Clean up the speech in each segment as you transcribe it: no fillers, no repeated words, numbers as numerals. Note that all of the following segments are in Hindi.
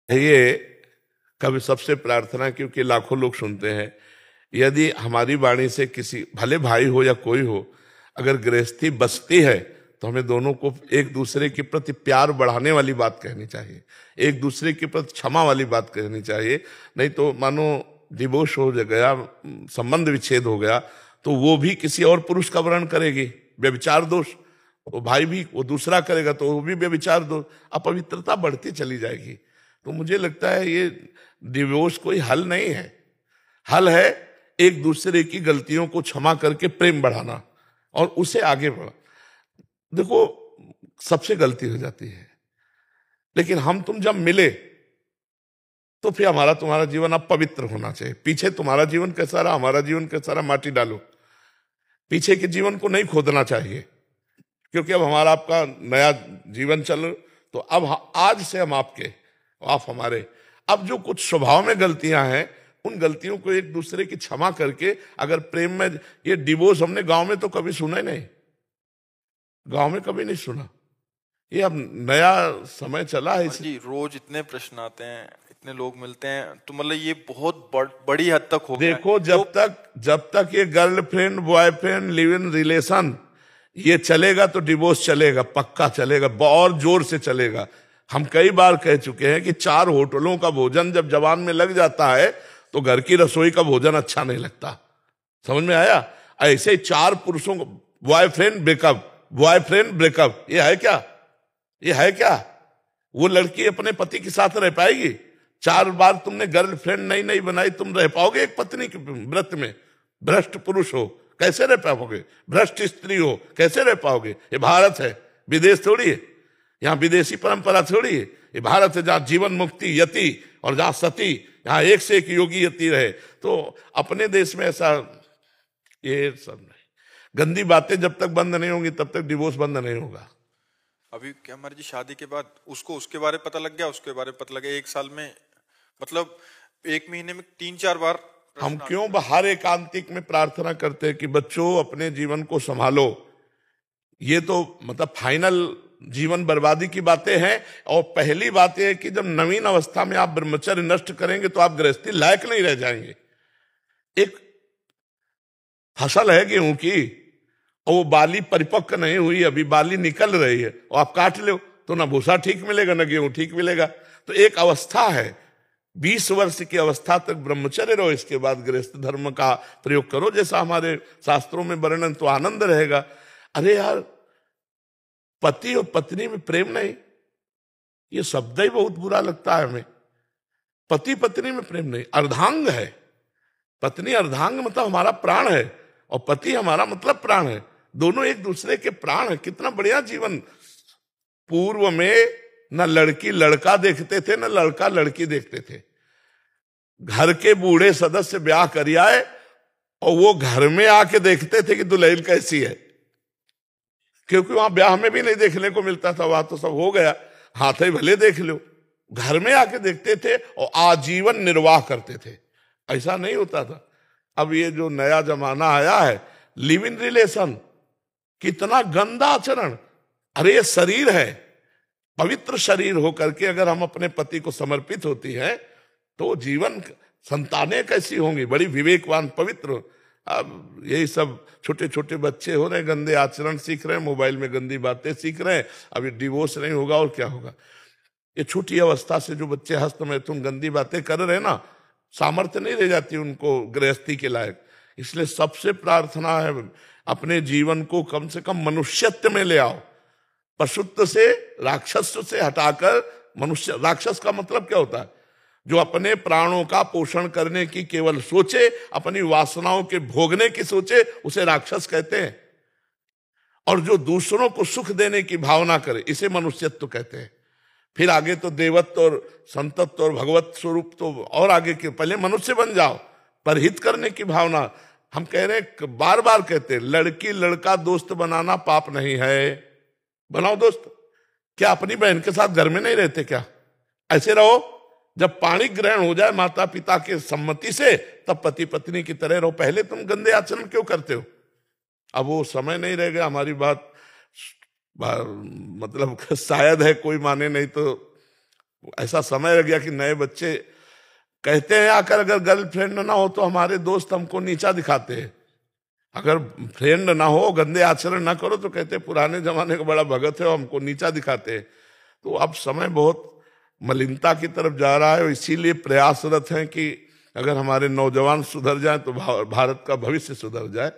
ये कभी सबसे प्रार्थना, क्योंकि लाखों लोग सुनते हैं, यदि हमारी वाणी से किसी भले भाई हो या कोई हो, अगर गृहस्थी बसती है तो हमें दोनों को एक दूसरे के प्रति प्यार बढ़ाने वाली बात कहनी चाहिए, एक दूसरे के प्रति क्षमा वाली बात कहनी चाहिए। नहीं तो मानो डिवोर्स हो गया, संबंध विच्छेद हो गया, तो वो भी किसी और पुरुष का वर्ण करेगी, व्यभिचार दोष। वो भाई भी वो दूसरा करेगा तो वो भी व्यभिचार दोष, अपवित्रता बढ़ती चली जाएगी। तो मुझे लगता है ये डिवोर्स कोई हल नहीं है। हल है एक दूसरे की गलतियों को क्षमा करके प्रेम बढ़ाना और उसे आगे बढ़ा। देखो, सबसे गलती हो जाती है, लेकिन हम तुम जब मिले तो फिर हमारा तुम्हारा जीवन अब पवित्र होना चाहिए। पीछे तुम्हारा जीवन कैसा रहा, हमारा जीवन कैसा रहा, माटी डालो। पीछे के जीवन को नहीं खोदना चाहिए, क्योंकि अब हमारा आपका नया जीवन चल, तो अब आज से हम आपके, आप हमारे। अब जो कुछ स्वभाव में गलतियां हैं, उन गलतियों को एक दूसरे की क्षमा करके अगर प्रेम में, ये डिवोर्स हमने गांव में तो कभी सुना ही नहीं, गांव में कभी नहीं सुना। ये अब नया समय चला है जी। रोज इतने प्रश्न आते हैं, इतने लोग मिलते हैं, तो मतलब ये बहुत बड़ी हद तक हो गया। देखो, जब तक ये girlfriend boyfriend live in relation ये चलेगा तो डिवोर्स चलेगा, पक्का चलेगा, और जोर से चलेगा। हम कई बार कह चुके हैं कि 4 होटलों का भोजन जब जवान में लग जाता है तो घर की रसोई का भोजन अच्छा नहीं लगता। समझ में आया? ऐसे 4 पुरुषों को बॉयफ्रेंड ब्रेकअप, ये है क्या? ये है क्या? वो लड़की अपने पति के साथ रह पाएगी? 4 बार तुमने गर्लफ्रेंड नहीं बनाई, तुम रह पाओगे एक पत्नी के व्रत में? भ्रष्ट पुरुष हो कैसे रह पाओगे? भ्रष्ट स्त्री हो कैसे रह पाओगे? ये भारत है, विदेश थोड़ी है। यहाँ विदेशी परंपरा थोड़ी है। ये भारत है जहाँ जीवन मुक्ति यति और जहाँ सती, यहाँ एक से एक योगी यति रहे। तो अपने देश में ऐसा ये सब नहीं। गंदी बातें जब तक बंद नहीं होंगी तब तक डिवोर्स बंद नहीं होगा। अभी क्या हमारी जी शादी के बाद उसको उसके बारे में पता लग गया, उसके बारे में पता लग गया, 1 साल में, मतलब 1 महीने में 3-4 बार। हम क्यों बाहर एकांतिक में प्रार्थना करते हैं कि बच्चों अपने जीवन को संभालो? ये तो मतलब फाइनल जीवन बर्बादी की बातें हैं। और पहली बात यह है कि जब नवीन अवस्था में आप ब्रह्मचर्य नष्ट करेंगे तो आप गृहस्थी लायक नहीं रह जाएंगे। एक फसल है गेहूं की और वो बाली परिपक्व नहीं हुई, अभी बाली निकल रही है, और आप काट लो तो ना भूसा ठीक मिलेगा ना गेहूं ठीक मिलेगा। तो एक अवस्था है, 20 वर्ष की अवस्था तक ब्रह्मचर्य रहो, इसके बाद गृहस्थ धर्म का प्रयोग करो जैसा हमारे शास्त्रों में वर्णन, तो आनंद रहेगा। अरे यार, पति और पत्नी में प्रेम नहीं, ये शब्द ही बहुत बुरा लगता है हमें। पति पत्नी में प्रेम नहीं, अर्धांग है। पत्नी अर्धांग मतलब हमारा प्राण है, और पति हमारा मतलब प्राण है। दोनों एक दूसरे के प्राण है। कितना बढ़िया जीवन। पूर्व में न लड़की लड़का देखते थे, न लड़का लड़की देखते थे। घर के बूढ़े सदस्य ब्याह कर आए और वो घर में आके देखते थे कि दुल्हन कैसी है, क्योंकि वहां ब्याह में भी नहीं देखने को मिलता था, वहां तो सब हो गया, हाथ ही भले देख लो। घर में आके देखते थे और आजीवन निर्वाह करते थे। ऐसा नहीं होता था। अब ये जो नया जमाना आया है, लिव इन रिलेशन, कितना गंदा आचरण। अरे ये शरीर है, पवित्र शरीर होकर के अगर हम अपने पति को समर्पित होती हैं तो जीवन संतानें कैसी होंगी, बड़ी विवेकवान पवित्र। अब यही सब छोटे छोटे बच्चे हो रहे हैं, गंदे आचरण सीख रहे हैं, मोबाइल में गंदी बातें सीख रहे हैं। अभी डिवोर्स नहीं होगा और क्या होगा? ये छोटी अवस्था से जो बच्चे हस्त में तुम गंदी बातें कर रहे हैं ना, सामर्थ्य नहीं रह जाती उनको गृहस्थी के लायक। इसलिए सबसे प्रार्थना है, अपने जीवन को कम से कम मनुष्यत्व में ले आओ। पशुत्व से, राक्षस से हटाकर मनुष्य। राक्षस का मतलब क्या होता है? जो अपने प्राणों का पोषण करने की केवल सोचे, अपनी वासनाओं के भोगने की सोचे, उसे राक्षस कहते हैं। और जो दूसरों को सुख देने की भावना करे, इसे मनुष्यत्व कहते हैं। फिर आगे तो देवत्व और संतत्व और भगवत स्वरूप तो और आगे के, पहले मनुष्य बन जाओ। पर हित करने की भावना, हम कह रहे हैं, बार बार कहते हैं, लड़की लड़का दोस्त बनाना पाप नहीं है। बनाओ दोस्त। क्या अपनी बहन के साथ घर में नहीं रहते क्या? ऐसे रहो। जब पाणी ग्रहण हो जाए माता पिता के सम्मति से, तब पति पत्नी की तरह रहो। पहले तुम गंदे आचरण क्यों करते हो? अब वो समय नहीं रह गया। हमारी बात मतलब शायद है कोई माने, नहीं तो ऐसा समय रह गया कि नए बच्चे कहते हैं आकर, अगर गर्लफ्रेंड ना हो तो हमारे दोस्त हमको नीचा दिखाते हैं। अगर फ्रेंड ना हो, गंदे आचरण ना करो तो कहते पुराने जमाने का बड़ा भगत है और हमको नीचा दिखाते हैं। तो अब समय बहुत मलिनता की तरफ जा रहा है और इसीलिए प्रयासरत हैं कि अगर हमारे नौजवान सुधर जाएं तो भारत का भविष्य सुधर जाए।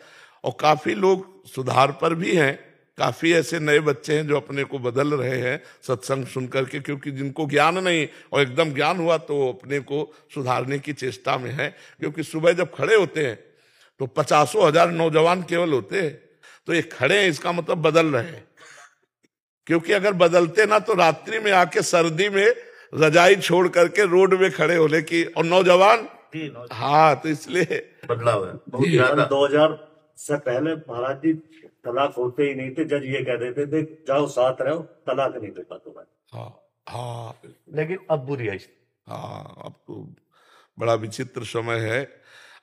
और काफी लोग सुधार पर भी हैं, काफी ऐसे नए बच्चे हैं जो अपने को बदल रहे हैं सत्संग सुन करके, क्योंकि जिनको ज्ञान नहीं और एकदम ज्ञान हुआ तो अपने को सुधारने की चेष्टा में है। क्योंकि सुबह जब खड़े होते हैं तो 50,000 नौजवान केवल होते हैं, तो ये खड़े हैं इसका मतलब बदल रहे हैं। क्योंकि अगर बदलते ना तो रात्रि में आके सर्दी में रजाई छोड़ करके रोड में खड़े होने की, और नौजवान हाँ, तो इसलिए बदलाव है बहुत ज्यादा। 2000 से पहले महाराज जी तलाक होते ही नहीं थे, जज ये कह देते थे जाओ साथ रहो, तलाक नहीं देता तुम्हें। हाँ हाँ, लेकिन अब बुरी है। हाँ, अब तो बड़ा विचित्र समय है।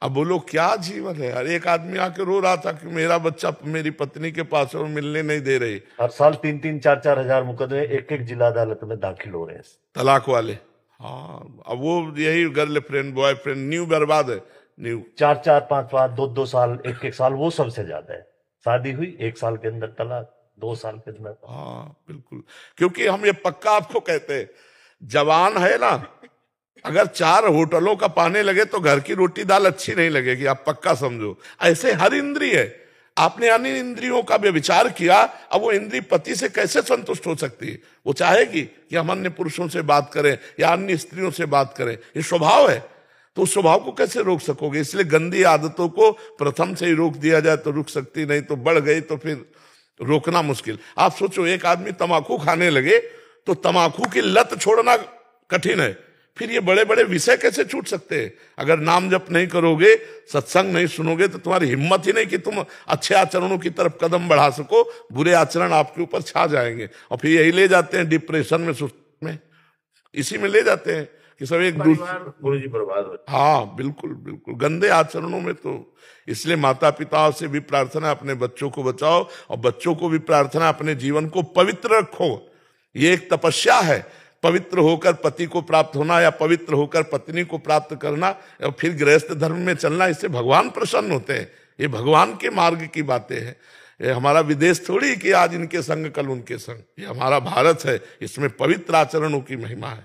अब बोलो क्या जीवन है यार। एक आदमी आके रो रहा था कि मेरा बच्चा मेरी पत्नी के पास है और मिलने नहीं दे रही। हर साल 3-3, 4-4 हजार मुकदमे एक जिला अदालत में दाखिल हो रहे हैं तलाक वाले। हाँ, अब वो यही गर्लफ्रेंड बॉयफ्रेंड न्यू बर्बाद है। न्यू 4-4, 5-5, 2-2 साल, 1-1 साल, वो सबसे ज्यादा है। शादी हुई 1 साल के अंदर तलाक, 2 साल के अंदर। हाँ बिल्कुल, क्योंकि हम ये पक्का आपको कहते हैं, जवान है ना, अगर 4 होटलों का पाने लगे तो घर की रोटी दाल अच्छी नहीं लगेगी, आप पक्का समझो। ऐसे हर इंद्रिय है। आपने अन्य इंद्रियों का विचार किया, अब वो इंद्रिय पति से कैसे संतुष्ट हो सकती है? वो चाहेगी कि हम अन्य पुरुषों से बात करें या अन्य स्त्रियों से बात करें, ये स्वभाव है। तो उस स्वभाव को कैसे रोक सकोगे? इसलिए गंदी आदतों को प्रथम से ही रोक दिया जाए तो रुक सकती, नहीं तो बढ़ गई तो फिर रोकना मुश्किल। आप सोचो, एक आदमी तंबाकू खाने लगे तो तंबाकू की लत छोड़ना कठिन है, फिर ये बड़े बड़े विषय कैसे छूट सकते हैं? अगर नाम जप नहीं करोगे, सत्संग नहीं सुनोगे तो तुम्हारी हिम्मत ही नहीं कि तुम अच्छे आचरणों की तरफ कदम बढ़ा सको। बुरे आचरण आपके ऊपर छा जाएंगे और फिर यही ले जाते हैं डिप्रेशन में, सुस्त में, इसी में ले जाते हैं कि सब एक दूसरे गुरु जी बर्बाद हो। हाँ बिल्कुल बिल्कुल, गंदे आचरणों में। तो इसलिए माता पिता से भी प्रार्थना, अपने बच्चों को बचाओ और बच्चों को भी प्रार्थना, अपने जीवन को पवित्र रखो। ये एक तपस्या है, पवित्र होकर पति को प्राप्त होना या पवित्र होकर पत्नी को प्राप्त करना और फिर गृहस्थ धर्म में चलना। इससे भगवान प्रसन्न होते हैं। ये भगवान के मार्ग की बातें हैं। ये हमारा विदेश थोड़ी कि आज इनके संग कल उनके संग, ये हमारा भारत है, इसमें पवित्र आचरणों की महिमा है।